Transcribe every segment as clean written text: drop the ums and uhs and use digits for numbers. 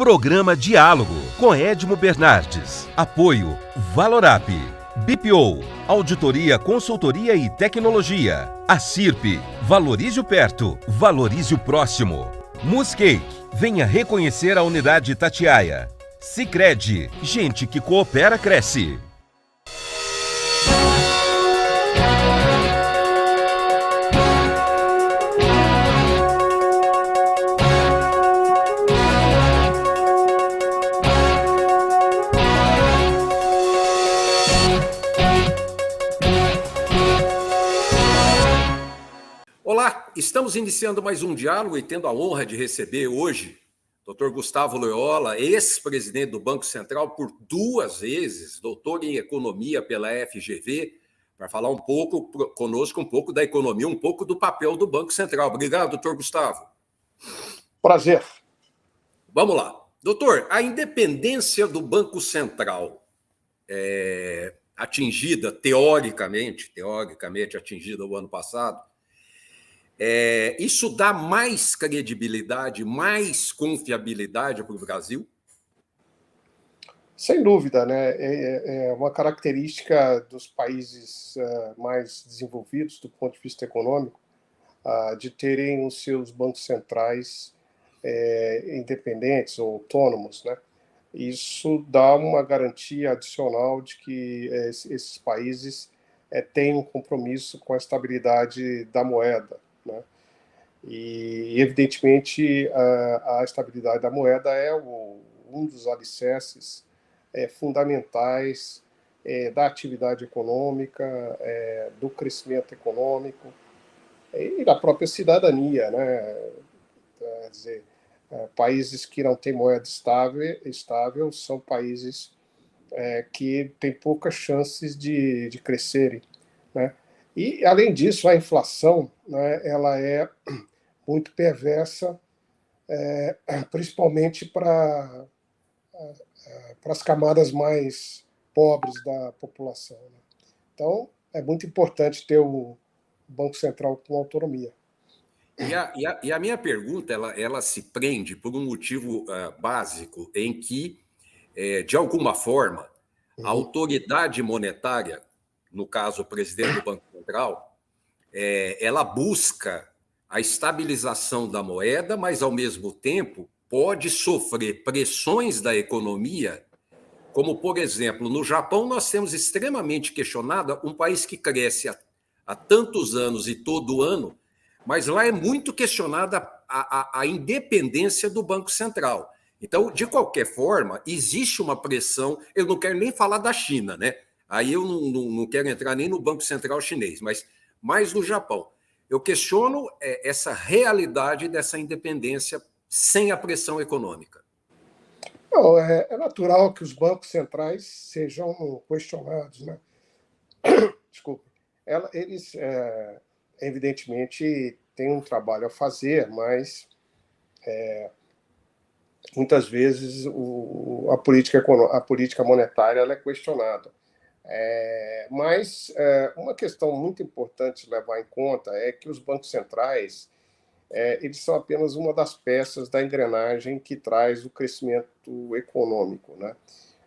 Programa Diálogo com Edmo Bernardes. Apoio Valorap, BPO, Auditoria, Consultoria e Tecnologia. Acirp, valorize o perto, valorize o próximo. Muscake, venha reconhecer a unidade Itatiaia. Sicredi, gente que coopera cresce. Olá, estamos iniciando mais um diálogo e tendo a honra de receber hoje Dr. Gustavo Loyola, ex-presidente do Banco Central por 2 vezes, doutor em economia pela FGV, para falar um pouco conosco, um pouco da economia, um pouco do papel do Banco Central. Obrigado, doutor Gustavo. Prazer. Vamos lá. Doutor, a independência do Banco Central atingida, teoricamente atingida o ano passado, isso dá mais credibilidade, mais confiabilidade para o Brasil? Sem dúvida, né? É uma característica dos países mais desenvolvidos do ponto de vista econômico, de terem os seus bancos centrais independentes ou autônomos, né? Isso dá uma garantia adicional de que esses países têm um compromisso com a estabilidade da moeda, né? E, evidentemente, a estabilidade da moeda é um dos alicerces fundamentais da atividade econômica, do crescimento econômico e da própria cidadania, né? Quer dizer, países que não têm moeda estável são países que têm poucas chances de crescerem, né? E, além disso, a inflação, né, ela é muito perversa, principalmente para as camadas mais pobres da população, né? Então, é muito importante ter o Banco Central com autonomia. E a minha pergunta, ela se prende por um motivo básico, em que, de alguma forma, a autoridade monetária, no caso o presidente do Banco Central, ela busca a estabilização da moeda, mas, ao mesmo tempo, pode sofrer pressões da economia, como, por exemplo, no Japão, nós temos extremamente questionada um país que cresce há tantos anos e todo ano, mas lá é muito questionada a independência do Banco Central. Então, de qualquer forma, existe uma pressão. Eu não quero nem falar da China, né? Aí eu não quero entrar nem no Banco Central chinês, mas mais no Japão. Eu questiono essa realidade dessa independência sem a pressão econômica. Não, é natural que os bancos centrais sejam questionados, né? Desculpa. Eles, evidentemente, têm um trabalho a fazer, mas muitas vezes a política monetária ela é questionada. Mas uma questão muito importante de levar em conta é que os bancos centrais eles são apenas uma das peças da engrenagem que traz o crescimento econômico, né?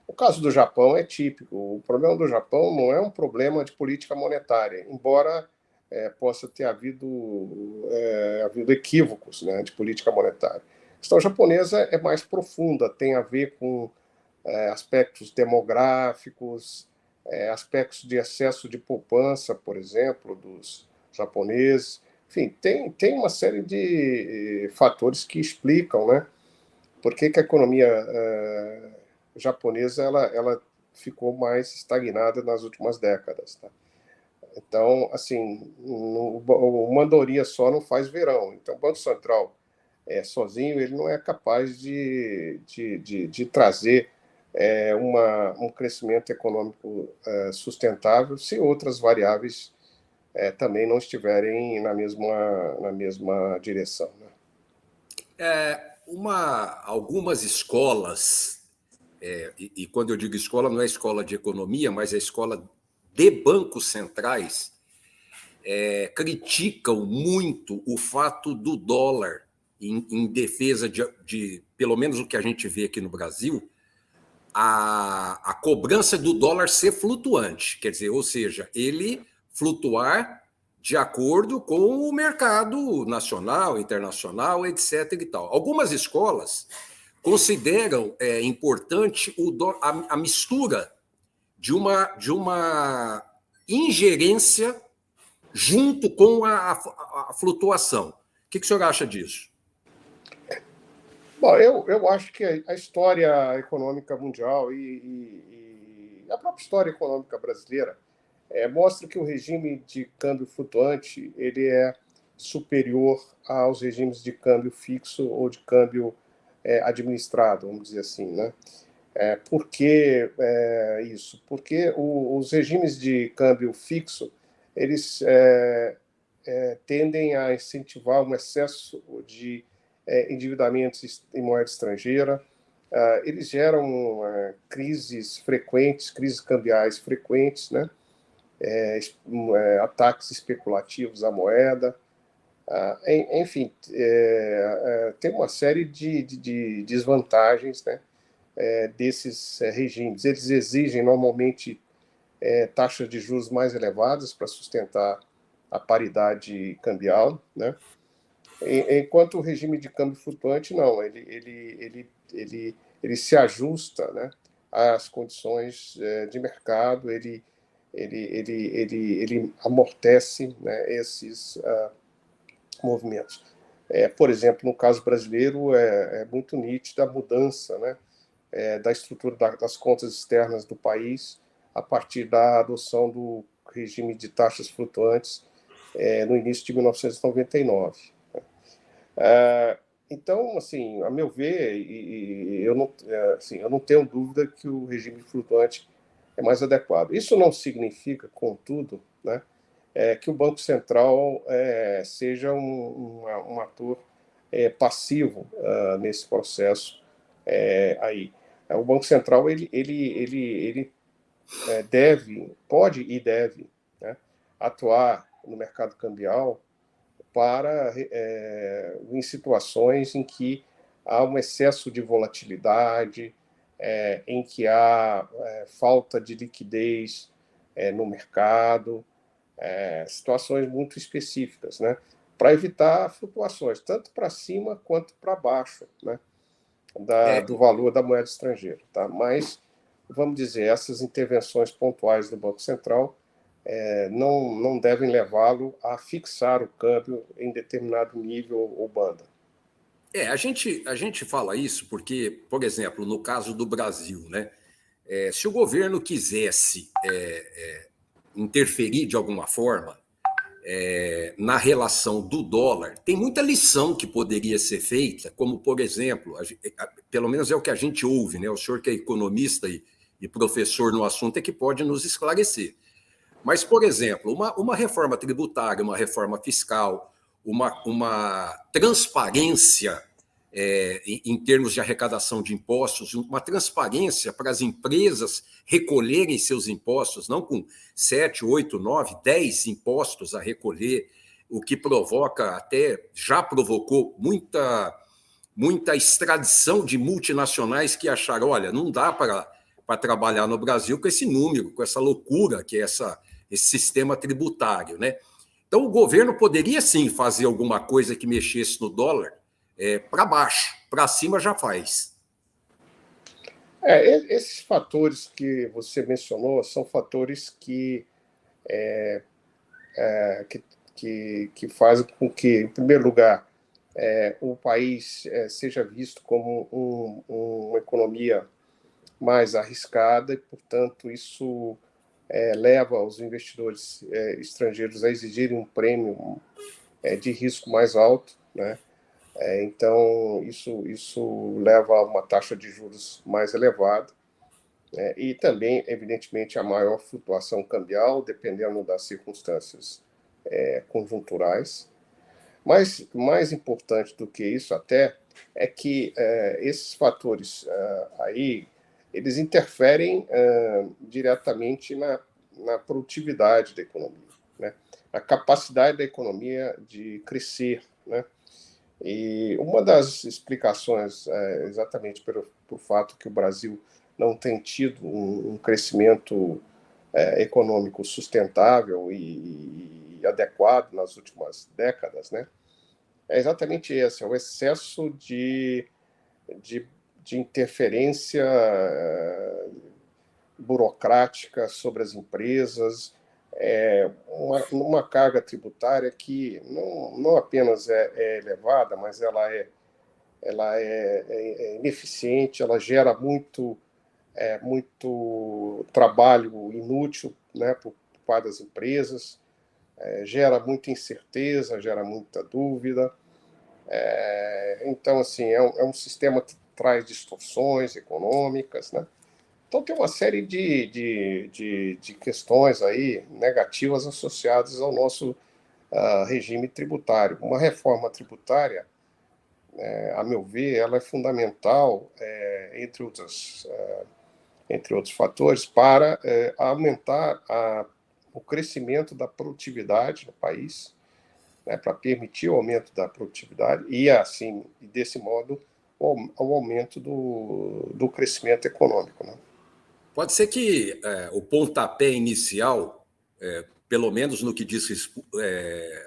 O caso do Japão é típico. O problema do Japão não é um problema de política monetária, embora possa ter havido equívocos, né, de política monetária. A questão japonesa é mais profunda, tem a ver com aspectos demográficos, aspectos de excesso de poupança, por exemplo, dos japoneses. Enfim, tem uma série de fatores que explicam, né, por que a economia japonesa ela ficou mais estagnada nas últimas décadas, tá? Então, assim, uma andorinha só não faz verão. Então, o Banco Central sozinho ele não é capaz de trazer um crescimento econômico sustentável se outras variáveis também não estiverem na mesma direção, né? Algumas escolas, e quando eu digo escola, não é escola de economia, mas é escola de bancos centrais, criticam muito o fato do dólar em defesa pelo menos o que a gente vê aqui no Brasil, a cobrança do dólar ser flutuante, quer dizer, ou seja, ele flutuar de acordo com o mercado nacional, internacional, etc. e tal. Algumas escolas consideram importante a mistura de uma ingerência junto com a flutuação. O que o senhor acha disso? Bom, eu acho que a história econômica mundial e a própria história econômica brasileira mostra que o regime de câmbio flutuante ele é superior aos regimes de câmbio fixo ou de câmbio administrado, vamos dizer assim, né? Por que isso? Porque os regimes de câmbio fixo eles tendem a incentivar um excesso de endividamentos em moeda estrangeira. Eles geram crises frequentes, crises cambiais frequentes, né? Ataques especulativos à moeda. Enfim, tem uma série de desvantagens, né? Desses regimes. Eles exigem normalmente taxas de juros mais elevadas para sustentar a paridade cambial, né? Enquanto o regime de câmbio flutuante, não, ele se ajusta, né, às condições de mercado, ele amortece, né, esses movimentos. Por exemplo, no caso brasileiro, é muito nítida a mudança, né, da estrutura das contas externas do país a partir da adoção do regime de taxas flutuantes no início de 1999. Então, assim, a meu ver, eu não tenho dúvida que o regime flutuante é mais adequado. Isso não significa, contudo, né, que o Banco Central seja um ator passivo nesse processo aí. O Banco Central ele pode e deve, né, atuar no mercado cambial em situações em que há um excesso de volatilidade, em que há falta de liquidez no mercado, situações muito específicas, né, para evitar flutuações, tanto para cima quanto para baixo, né, do valor da moeda estrangeira. Tá? Mas, vamos dizer, essas intervenções pontuais do Banco Central não devem levá-lo a fixar o câmbio em determinado nível ou banda. A gente fala isso porque, por exemplo, no caso do Brasil, né, se o governo quisesse interferir de alguma forma na relação do dólar, tem muita lição que poderia ser feita, como, por exemplo, pelo menos é o que a gente ouve, né? O senhor que é economista e professor no assunto é que pode nos esclarecer. Mas, por exemplo, uma reforma tributária, uma reforma fiscal, uma transparência em termos de arrecadação de impostos, uma transparência para as empresas recolherem seus impostos, não com 7, 8, 9, 10 impostos a recolher, o que provoca, até já provocou muita extradição de multinacionais que acharam, olha, não dá para trabalhar no Brasil com esse número, com essa loucura que é esse sistema tributário, né? Então, o governo poderia, sim, fazer alguma coisa que mexesse no dólar para baixo, para cima já faz. Esses fatores que você mencionou são fatores que fazem com que, em primeiro lugar, o país seja visto como uma economia mais arriscada e, portanto, isso leva os investidores estrangeiros a exigirem um prêmio de risco mais alto, né? Então, isso leva a uma taxa de juros mais elevada e também, evidentemente, a maior flutuação cambial, dependendo das circunstâncias conjunturais. Mas mais importante do que isso até é que esses fatores aí eles interferem diretamente na produtividade da economia, né? Na capacidade da economia de crescer, né? E uma das explicações é exatamente pelo fato que o Brasil não tem tido um crescimento econômico sustentável e adequado nas últimas décadas, né? É exatamente esse, é o excesso de interferência burocrática sobre as empresas, uma carga tributária que não apenas é elevada, mas ela é ineficiente, ela gera muito trabalho inútil, né, por parte das empresas, gera muita incerteza, gera muita dúvida. Então, assim, é um sistema que traz distorções econômicas, né? Então, tem uma série de questões aí negativas associadas ao nosso regime tributário. Uma reforma tributária, a meu ver, ela é fundamental, entre outros fatores, para aumentar o crescimento da produtividade no país, né, para permitir o aumento da produtividade e, assim, desse modo, o aumento do crescimento econômico, né? Pode ser que o pontapé inicial, pelo menos no que diz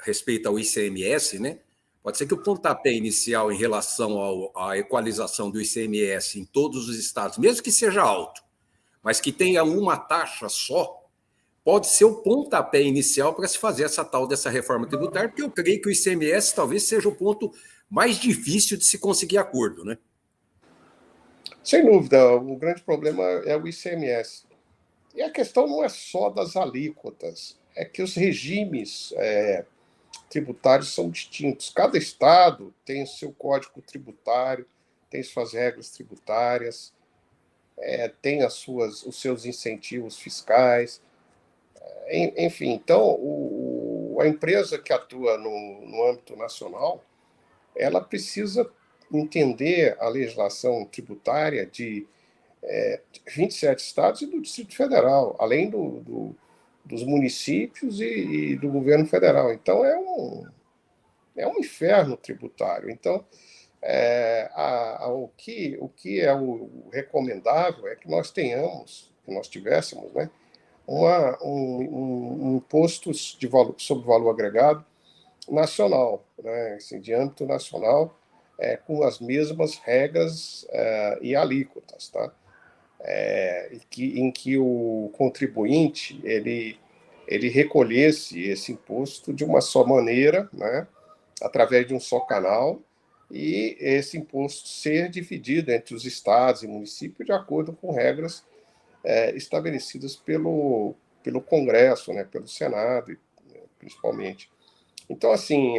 respeito ao ICMS, né? Pode ser que o pontapé inicial em relação à equalização do ICMS em todos os estados, mesmo que seja alto, mas que tenha uma taxa só, pode ser o pontapé inicial para se fazer dessa reforma tributária, porque eu creio que o ICMS talvez seja o ponto mais difícil de se conseguir acordo, né? Sem dúvida, o grande problema é o ICMS. E a questão não é só das alíquotas, é que os regimes tributários são distintos. Cada estado tem o seu código tributário, tem suas regras tributárias, tem os seus incentivos fiscais. Enfim, então, a empresa que atua no âmbito nacional, ela precisa entender a legislação tributária de 27 estados e do Distrito Federal, além dos municípios e do governo federal. Então, é um inferno tributário. Então, o que é o recomendável é que nós tivéssemos, né, um imposto sobre valor agregado nacional, né, assim, de âmbito nacional, com as mesmas regras e alíquotas, tá? Em que o contribuinte ele recolhesse esse imposto de uma só maneira, né, através de um só canal, e esse imposto ser dividido entre os estados e municípios de acordo com regras estabelecidas pelo Congresso, né, pelo Senado, principalmente. Então, assim,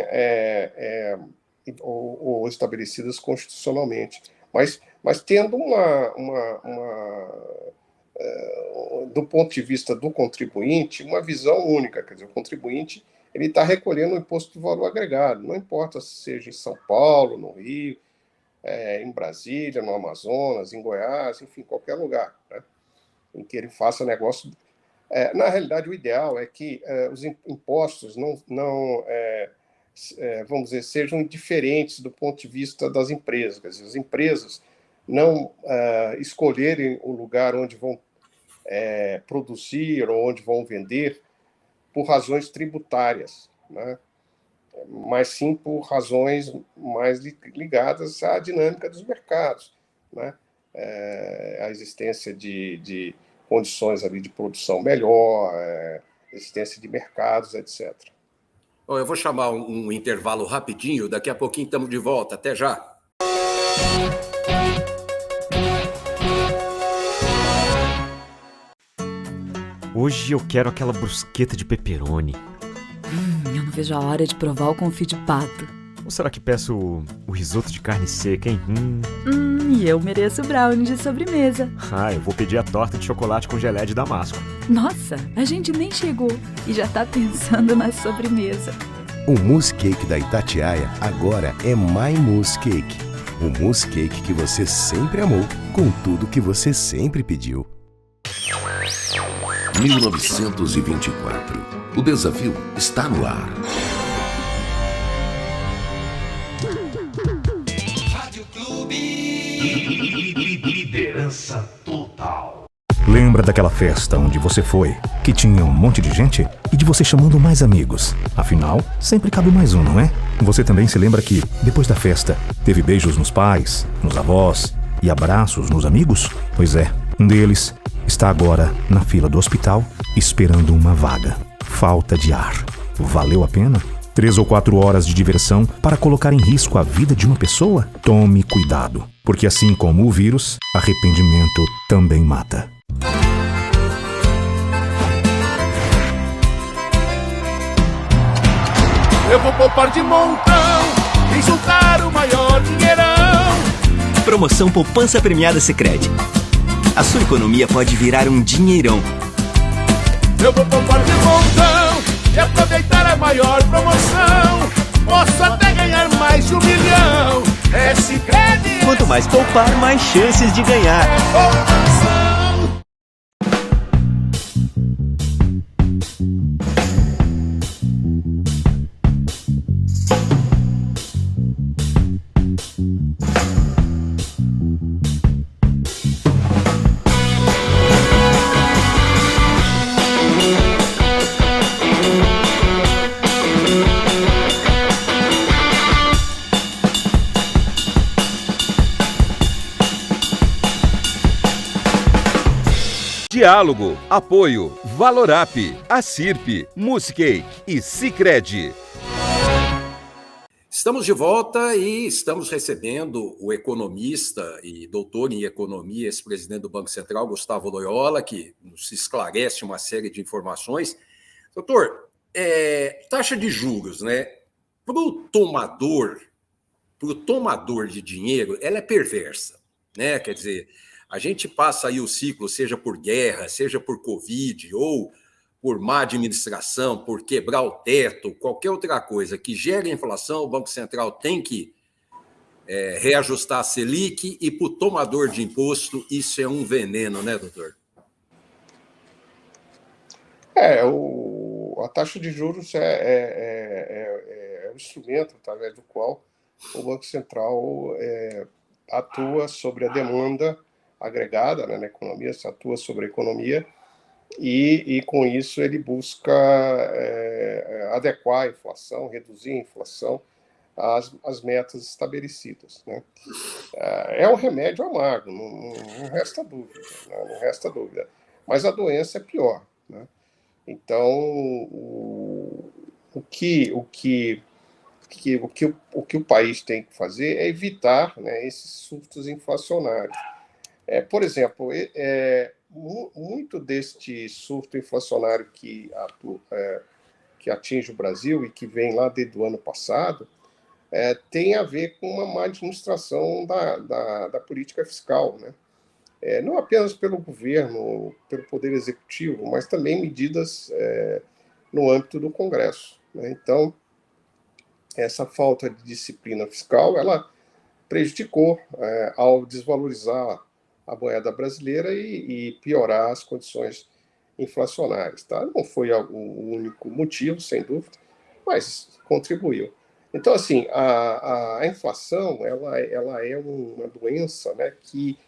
ou estabelecidas constitucionalmente, mas tendo do ponto de vista do contribuinte, uma visão única. Quer dizer, o contribuinte ele está recolhendo o imposto de valor agregado, não importa se seja em São Paulo, no Rio, em Brasília, no Amazonas, em Goiás, enfim, qualquer lugar, né, em que ele faça negócio. Na realidade, o ideal é que os impostos não vamos dizer, sejam diferentes do ponto de vista das empresas. Quer dizer, as empresas não escolherem o lugar onde vão produzir ou onde vão vender por razões tributárias, né? Mas sim por razões mais ligadas à dinâmica dos mercados, né? A existência de condições ali de produção melhor, existência de mercados, etc. Eu vou chamar um intervalo rapidinho, daqui a pouquinho estamos de volta. Até já! Hoje eu quero aquela brusqueta de pepperoni. Eu não vejo a hora de provar o confit de pato. Ou será que peço o risoto de carne seca, hein? E eu mereço brownie de sobremesa. Eu vou pedir a torta de chocolate com geleia de damasco. Nossa, a gente nem chegou e já tá pensando na sobremesa. O mousse cake da Itatiaia agora é My Mousse Cake. O mousse cake que você sempre amou, com tudo que você sempre pediu. 1924. O desafio está no ar. Confiança total. Lembra daquela festa onde você foi, que tinha um monte de gente e de você chamando mais amigos? Afinal, sempre cabe mais um, não é? Você também se lembra que, depois da festa, teve beijos nos pais, nos avós e abraços nos amigos? Pois é, um deles está agora na fila do hospital esperando uma vaga. Falta de ar. Valeu a pena? 3 ou 4 horas de diversão para colocar em risco a vida de uma pessoa? Tome cuidado, porque assim como o vírus, arrependimento também mata. Eu vou poupar de montão e juntar o maior dinheirão. Promoção Poupança Premiada Sicredi. A sua economia pode virar um dinheirão. Eu vou poupar de montão e aproveitar a maior promoção. Posso até ganhar mais de 1 milhão. É Sicredi. Quanto mais poupar, mais chances de ganhar. É poupança. Diálogo, apoio, Valorap, Acirp, Muscake e Sicredi. Estamos de volta e estamos recebendo o economista e doutor em economia, ex-presidente do Banco Central, Gustavo Loyola, que nos esclarece uma série de informações. Doutor, taxa de juros, né? Para o tomador de dinheiro, ela é perversa, né? Quer dizer, a gente passa aí o ciclo, seja por guerra, seja por Covid, ou por má administração, por quebrar o teto, qualquer outra coisa que gere inflação, o Banco Central tem que reajustar a Selic, e para o tomador de imposto isso é um veneno, né, doutor? A taxa de juros é o instrumento através do qual o Banco Central atua sobre a demanda agregada, né, na economia, se atua sobre a economia, e com isso ele busca adequar a inflação, reduzir a inflação às metas estabelecidas, né? É um remédio amargo, não resta dúvida, né? Não resta dúvida. Mas a doença é pior, né? Então, o que o país tem que fazer é evitar, né, esses surtos inflacionários. Por exemplo, muito deste surto inflacionário que atinge o Brasil e que vem lá desde o ano passado tem a ver com uma má administração da política fiscal, né? Não apenas pelo governo, pelo Poder Executivo, mas também medidas no âmbito do Congresso, né? Então, essa falta de disciplina fiscal, ela prejudicou ao desvalorizar a moeda brasileira e piorar as condições inflacionárias, tá? Não foi o único motivo, sem dúvida, mas contribuiu. Então, assim, a inflação, ela é uma doença, né, que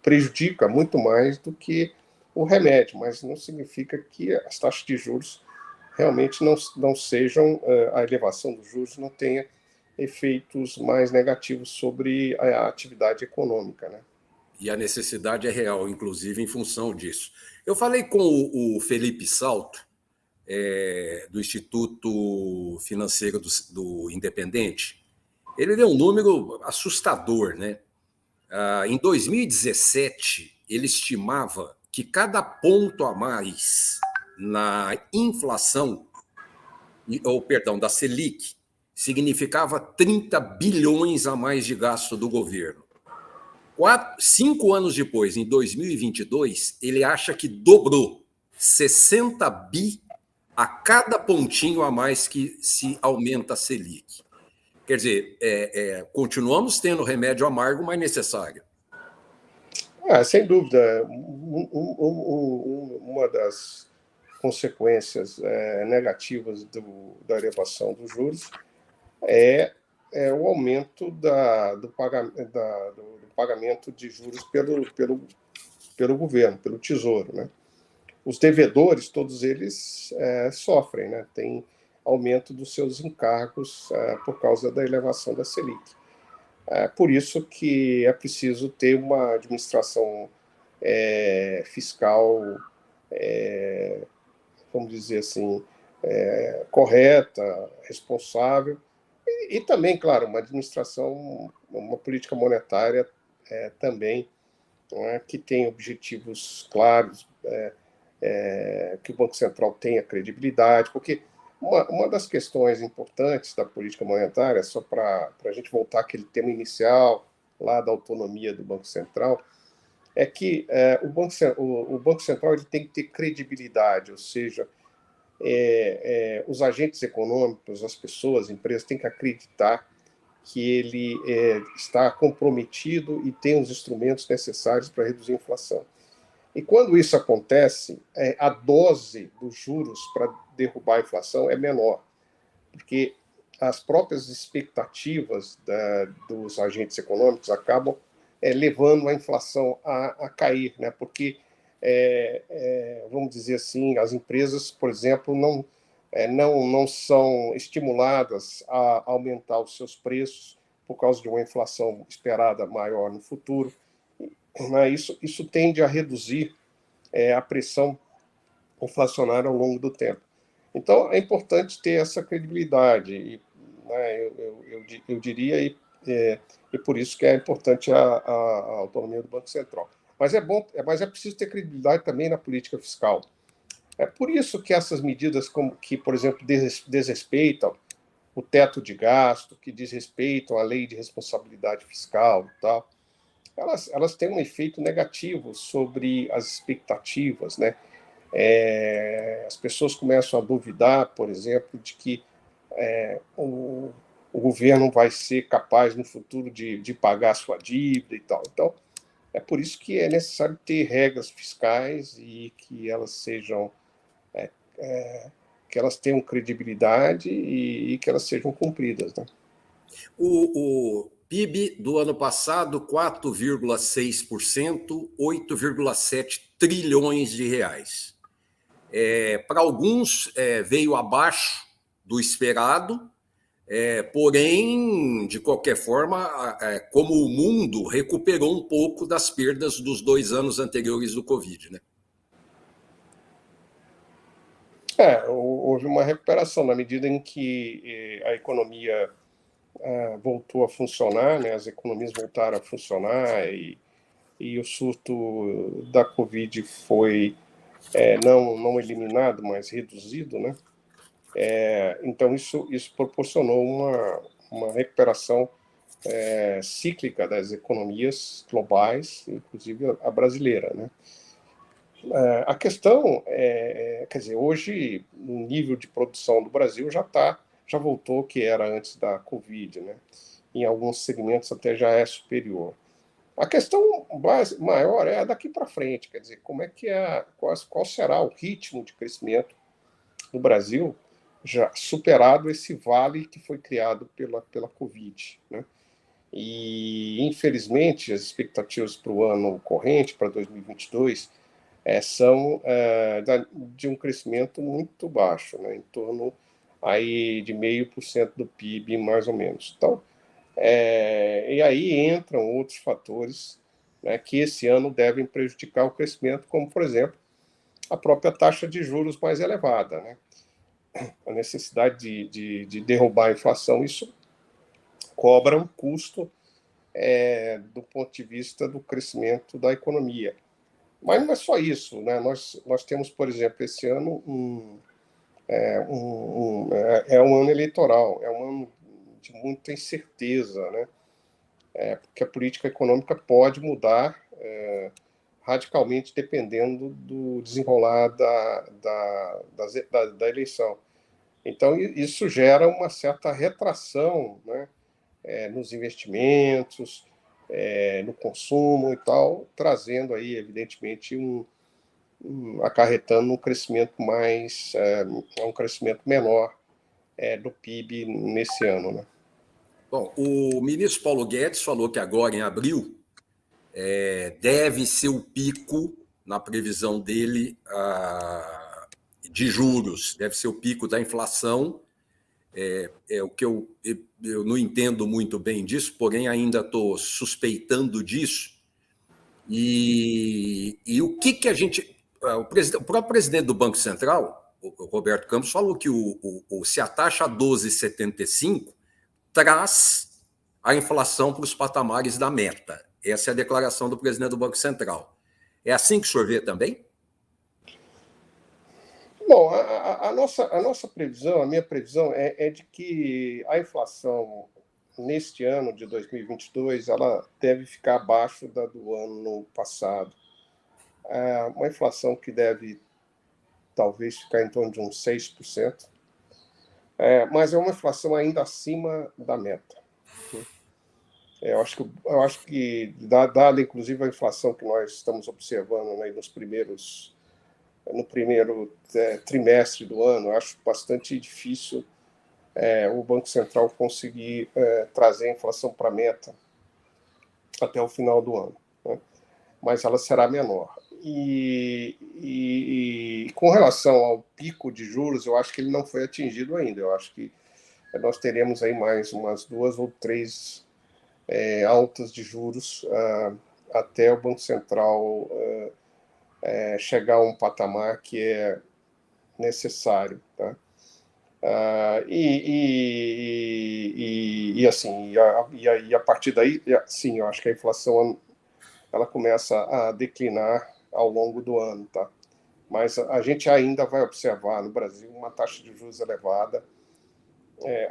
prejudica muito mais do que o remédio, mas não significa que as taxas de juros realmente não sejam, a elevação dos juros não tenha efeitos mais negativos sobre a atividade econômica, né? E a necessidade é real, inclusive, em função disso. Eu falei com o Felipe Salto, do Instituto Financeiro do Independente. Ele deu um número assustador, né? Em 2017, ele estimava que cada ponto a mais na inflação, da Selic, significava 30 bilhões a mais de gasto do governo. 5 anos depois, em 2022, ele acha que dobrou 60 bi a cada pontinho a mais que se aumenta a Selic. Quer dizer, continuamos tendo remédio amargo, mas necessário. Sem dúvida. Uma das consequências negativas da elevação dos juros é o aumento do pagamento de juros pelo governo, pelo Tesouro, né? Os devedores, todos eles sofrem, né? Tem aumento dos seus encargos por causa da elevação da Selic. Por isso que é preciso ter uma administração fiscal, vamos dizer assim, correta, responsável, e também, claro, uma administração, uma política monetária também, né, que tem objetivos claros, que o Banco Central tenha credibilidade, porque uma das questões importantes da política monetária, só para a gente voltar àquele tema inicial, lá da autonomia do Banco Central, é que o Banco Central ele tem que ter credibilidade, ou seja, os agentes econômicos, as pessoas, as empresas têm que acreditar que ele está comprometido e tem os instrumentos necessários para reduzir a inflação. E quando isso acontece, a dose dos juros para derrubar a inflação é menor, porque as próprias expectativas dos agentes econômicos acabam levando a inflação a cair, né? Porque, vamos dizer assim, as empresas, por exemplo, não são estimuladas a aumentar os seus preços por causa de uma inflação esperada maior no futuro. Isso tende a reduzir a pressão inflacionária ao longo do tempo. Então, é importante ter essa credibilidade, e, né, eu diria, e por isso que é importante a autonomia do Banco Central. Mas mas é preciso ter credibilidade também na política fiscal. É por isso que essas medidas, que, por exemplo, desrespeitam o teto de gasto, que desrespeitam a lei de responsabilidade fiscal e tal, elas têm um efeito negativo sobre as expectativas, né? As pessoas começam a duvidar, por exemplo, de que o governo vai ser capaz no futuro de pagar a sua dívida e tal. Então, é por isso que é necessário ter regras fiscais e que elas sejam que elas tenham credibilidade e que elas sejam cumpridas, né? O PIB do ano passado, 4,6%, 8,7 trilhões de reais. Para alguns, veio abaixo do esperado, porém, de qualquer forma, como o mundo recuperou um pouco das perdas dos 2 anos anteriores do Covid, né? Houve uma recuperação na medida em que a economia voltou a funcionar, né? As economias voltaram a funcionar e o surto da Covid foi não eliminado, mas reduzido, né? Então, isso proporcionou uma recuperação cíclica das economias globais, inclusive a brasileira, né? A questão quer dizer, hoje o nível de produção do Brasil já voltou ao que era antes da Covid, né? Em alguns segmentos até já é superior. A questão maior é a daqui para frente, quer dizer, como é que qual será o ritmo de crescimento do Brasil, já superado esse vale que foi criado pela Covid, né? E, infelizmente, as expectativas para o ano corrente, para 2022, são de um crescimento muito baixo, né? Em torno aí de 0,5% do PIB, mais ou menos. Então, e aí entram outros fatores, né, que esse ano devem prejudicar o crescimento, como, por exemplo, a própria taxa de juros mais elevada, né? A necessidade de derrubar a inflação, isso cobra um custo do ponto de vista do crescimento da economia. Mas não é só isso, né? Nós temos, por exemplo, esse ano um ano eleitoral, é um ano de muita incerteza, né? Porque a política econômica pode mudar radicalmente dependendo do desenrolar da eleição. Então, isso gera uma certa retração, né, nos investimentos, no consumo e tal, trazendo aí, evidentemente, acarretando um crescimento um crescimento menor do PIB nesse ano, né? Bom, o ministro Paulo Guedes falou que agora, em abril, deve ser o pico, na previsão dele, de juros, deve ser o pico da inflação. O que eu não entendo muito bem disso, porém ainda estou suspeitando disso. E o que a gente... O próprio presidente do Banco Central, o Roberto Campos, falou que se a taxa a 12,75 traz a inflação para os patamares da meta. Essa é a declaração do presidente do Banco Central. É assim que o senhor vê também? Bom, a nossa previsão, a minha previsão é de que a inflação neste ano de 2022 ela deve ficar abaixo da do ano passado. Uma inflação que deve talvez ficar em torno de uns 6%, mas é uma inflação ainda acima da meta. Eu acho que dada inclusive a inflação que nós estamos observando, né, no primeiro trimestre do ano, eu acho bastante difícil o Banco Central conseguir trazer a inflação para a meta até o final do ano, né? Mas ela será menor. E com relação ao pico de juros, eu acho que ele não foi atingido ainda. Eu acho que nós teremos aí mais umas 2 ou 3 altas de juros até o Banco Central chegar a um patamar que é necessário, tá? A partir daí, sim, eu acho que a inflação ela começa a declinar ao longo do ano, tá? Mas a gente ainda vai observar no Brasil uma taxa de juros elevada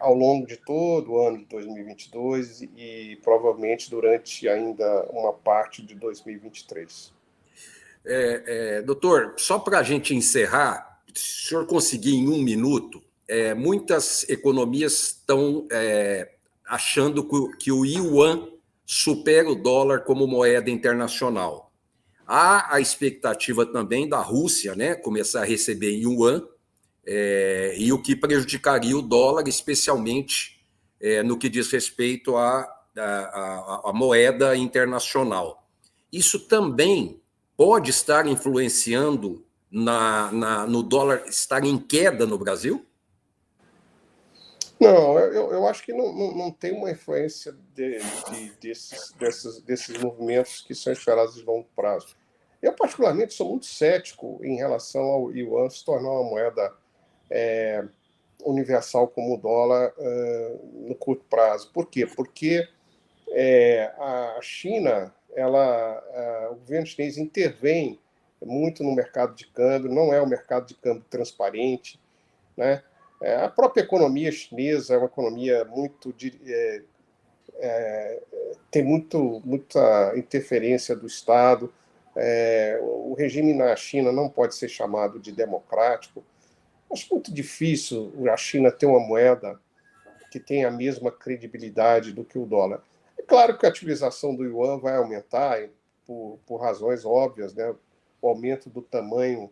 ao longo de todo o ano de 2022 e provavelmente durante ainda uma parte de 2023. Doutor, só para a gente encerrar, se o senhor conseguir em 1 minuto, muitas economias estão achando que o yuan supera o dólar como moeda internacional. Há a expectativa também da Rússia, né, começar a receber em yuan, e o que prejudicaria o dólar, especialmente no que diz respeito à moeda internacional. Isso também pode estar influenciando no dólar estar em queda no Brasil? Não, eu acho que não tem uma influência desses movimentos que são esperados de longo prazo. Eu, particularmente, sou muito cético em relação ao yuan se tornar uma moeda universal como o dólar no curto prazo. Por quê? Porque a China, o governo chinês intervém muito no mercado de câmbio, não é um mercado de câmbio transparente, né? A própria economia chinesa é uma economia muito tem muita interferência do Estado. O regime na China não pode ser chamado de democrático. Acho muito difícil a China ter uma moeda que tenha a mesma credibilidade do que o dólar. É claro que a utilização do yuan vai aumentar por razões óbvias, né? O aumento do tamanho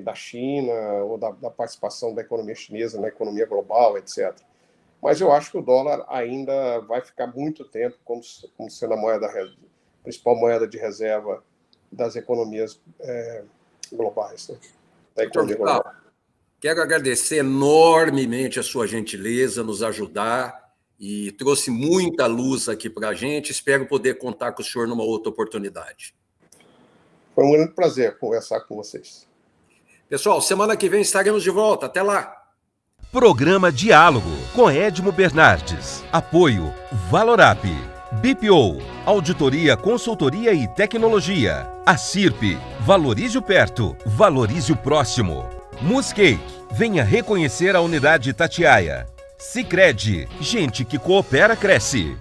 da China ou da participação da economia chinesa na economia global, etc. Mas eu acho que o dólar ainda vai ficar muito tempo como sendo a principal moeda de reserva das economias globais, né? Da economia global. Quero agradecer enormemente a sua gentileza, nos ajudar, e trouxe muita luz aqui para a gente. Espero poder contar com o senhor numa outra oportunidade. Foi um grande prazer conversar com vocês. Pessoal, semana que vem estaremos de volta. Até lá! Programa Diálogo com Edmo Bernardes. Apoio Valorap, BPO, Auditoria, Consultoria e Tecnologia. A CIRP, Valorize o Perto, Valorize o Próximo. Muscake, venha reconhecer a unidade Itatiaia. Sicredi, gente que coopera cresce.